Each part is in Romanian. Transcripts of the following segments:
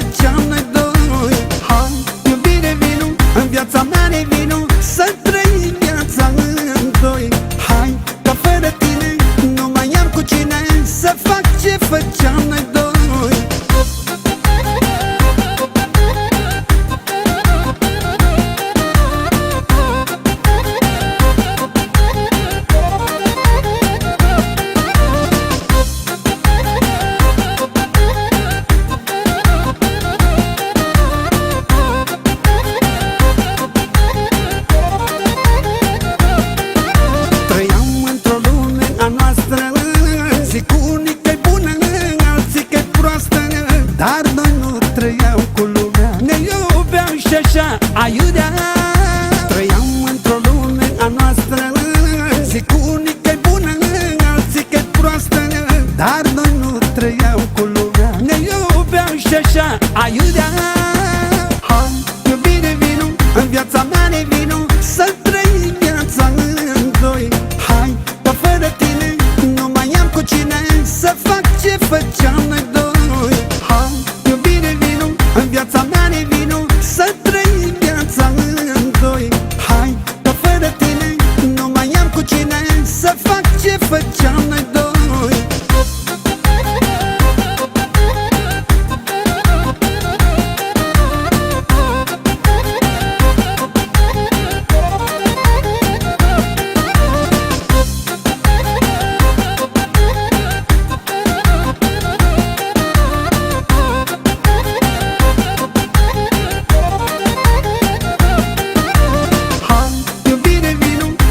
făceam noi doi. Hai, iubire, vino, în viața mea ne vino, să trăim viața în doi. Hai, că fără tine nu mai am cu cine să fac ce făceam noi doi. Zic unii că-i bună, alții că-i proastă, dar noi nu trăiam cu lumea, ne iubeam și așa aiurea. Trăiam într-o lume a noastră. Zic unii că-i bună, alții că-i proastă, dar noi nu trăiam cu lumea, ne iubeam și așa aiurea. Hai, iubire, vino, în viața mea ne vino, să trăim viața în doi. Hai, că fără tine nu mai am cu cine să fac ce făceam noi doi. Hai, iubire, vino, în viața mea ne vino, să trăim viața în doi. Hai, că fără tine nu mai am cu cine să fac ce făceam noi doi.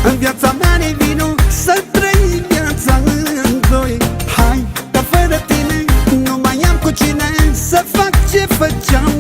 În viața mea ne vino, să trăim viața în doi. Hai, că fără tine nu mai am cu cine să fac ce făceam